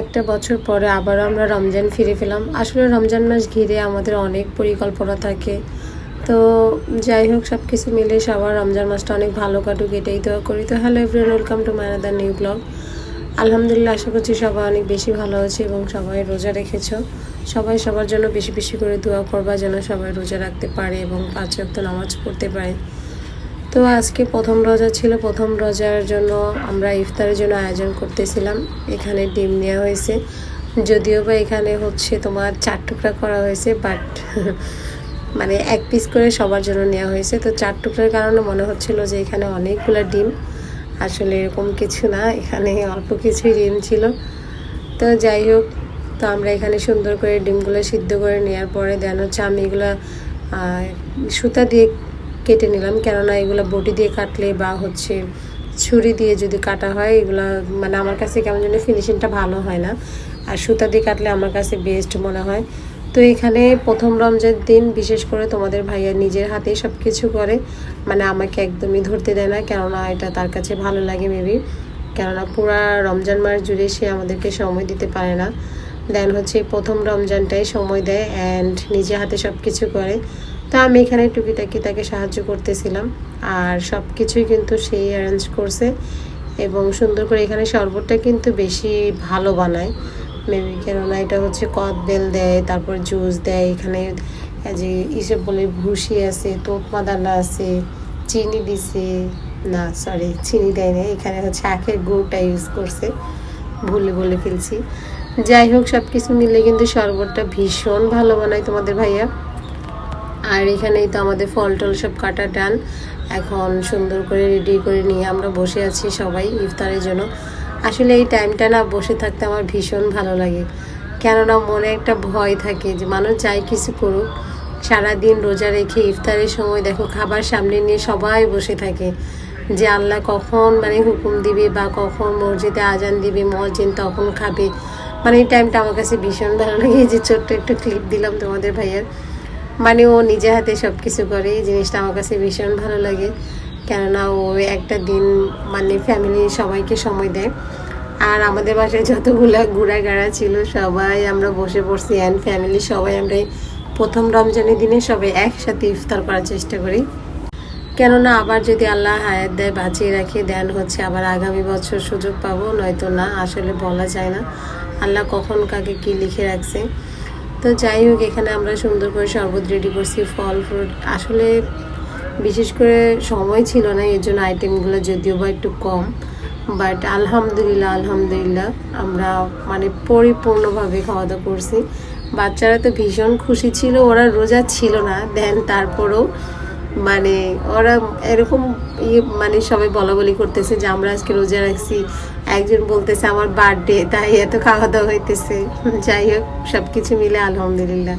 একটা বছর পরে আবারও আমরা রমজান ফিরে পেলাম। আসলে রমজান মাস ঘিরে আমাদের অনেক পরিকল্পনা থাকে। তো যাই হোক, সব কিছু মিলে সবার রমজান মাসটা অনেক ভালো কাটুক, এটাই দোয়া করি। তো hello everyone, welcome to my another new blog. আলহামদুলিল্লাহ, আশা করছি সবাই অনেক বেশি ভালো আছে এবং সবাই রোজা রেখেছ। সবাই সবার জন্য বেশি বেশি করে দোয়া করবা যেন সবাই রোজা রাখতে পারে এবং 5 ওয়াক্ত নামাজ পড়তে পারে। তো আজকে প্রথম রোজা ছিল। প্রথম রোজার জন্য আমরা ইফতারের জন্য আয়োজন করতেছিলাম। এখানে ডিম নেওয়া হয়েছে, যদিও বা এখানে হচ্ছে তোমার 4 টুকরা করা হয়েছে, বাট মানে 1 পিস করে সবার জন্য নেওয়া হয়েছে। তো 4 টুকরার কারণে মনে হচ্ছিল যে এখানে অনেকগুলো ডিম, আসলে এরকম কিছু না, এখানে অল্প কিছুই ডিম ছিল। তো যাই হোক, তো আমরা এখানে সুন্দর করে ডিমগুলো সিদ্ধ করে নেওয়ার পরে দেন হচ্ছে আমি এগুলো সুতা দিয়ে কেটে নিলাম, কেননা এগুলো বটি দিয়ে কাটলে বা হচ্ছে ছুরি দিয়ে যদি কাটা হয় এগুলো মানে আমার কাছে কেমন যেন ফিনিশিংটা ভালো হয় না, আর সুতা দিয়ে কাটলে আমার কাছে বেস্ট মনে হয়। তো এখানে প্রথম রমজান দিন বিশেষ করে তোমাদের ভাইয়া নিজের হাতেই সব কিছু করে, মানে আমাকে একদমই ধরতে দেয় না, কেননা এটা তার কাছে ভালো লাগে মেবি, কেননা পুরা রমজান মাস জুড়ে সে আমাদেরকে সময় দিতে পারে না। দেন হচ্ছে প্রথম রমজানটাই সময় দেয় অ্যান্ড নিজে হাতে সব কিছু করে। তো আমি এখানে টুকিটাকি তাকে সাহায্য করতেছিলাম, আর সব কিছুই কিন্তু সেই অ্যারেঞ্জ করছে এবং সুন্দর করে। এখানে শরবতটা কিন্তু বেশি ভালো বানায় মেবি, কেননা এটা হচ্ছে কদবেল দেয়, তারপর জুস দেয়, এখানে যে ইসব বলে ভুসি আছে, তোতমাদানা আছে, চিনি দিছে, না সরি চিনি দেয় না, এখানে হচ্ছে আখের গুড়টা ইউজ করছে, ভুলে বলে ফেলছি। যাই হোক, সব কিছু মিলে কিন্তু শরবতটা ভীষণ ভালো বানায় তোমাদের ভাইয়া। আর এখানেই তো আমাদের ফল টল সব কাটা ডান, এখন সুন্দর করে রেডি করে নিয়ে আমরা বসে আছি সবাই ইফতারের জন্য। আসলে এই টাইমটা না বসে থাকতে আমার ভীষণ ভালো লাগে, কেননা মনে একটা ভয় থাকে যে মানুষ যাই কিছু করুক, সারাদিন রোজা রেখে ইফতারের সময় দেখো খাবার সামনে নিয়ে সবাই বসে থাকে যে আল্লাহ কখন মানে হুকুম দিবে বা কখন মসজিদে আজান দিবে মসজিদ তখন খাবে। মানে এই টাইমটা আমার কাছে ভীষণ ভালো লাগে। এই যে ছোট্ট একটা ক্লিপ দিলাম তোমাদের ভাইয়ার, মানে ও নিজে হাতে সব কিছু করে, এই জিনিসটা আমার কাছে ভীষণ ভালো লাগে, কেননা ও একটা দিন মানে ফ্যামিলির সবাইকে সময় দেয়। আর আমাদের বাসায় যতগুলো ঘোরাঘাড়া ছিল সবাই আমরা বসে পড়ছি অ্যান্ড ফ্যামিলি সবাই আমরা প্রথম রমজানের দিনে সবাই একসাথে ইফতার করার চেষ্টা করি, কেননা আবার যদি আল্লাহ হায়াত দেয় বাঁচিয়ে রাখে দেন হচ্ছে আবার আগামী বছর সুযোগ পাবো, নয়তো না, আসলে বলা যায় না আল্লাহ কখন কাকে কি লিখে রাখছে। তো যাই হোক, এখানে আমরা সুন্দর করে শরবত রেডি করছি, ফল ফ্রুট, আসলে বিশেষ করে সময় ছিল না এর জন্য আইটেমগুলো যদিও বা একটু কম, বাট আলহামদুলিল্লাহ আলহামদুলিল্লাহ আমরা মানে পরিপূর্ণভাবে খাওয়া দাওয়া করছি। বাচ্চারা তো ভীষণ খুশি ছিল, ওরা রোজা ছিল না দেন তারপরেও মানে ওরা এরকম মানে সবাই বলা বলি করতেছে যে আমরা আজকে রোজা রাখছি, একজন বলতেছে আমার বার্থডে, তাই এত খাওয়া দাওয়া হইতেছে। যাই হোক, সব কিছু মিলে আলহামদুলিল্লাহ।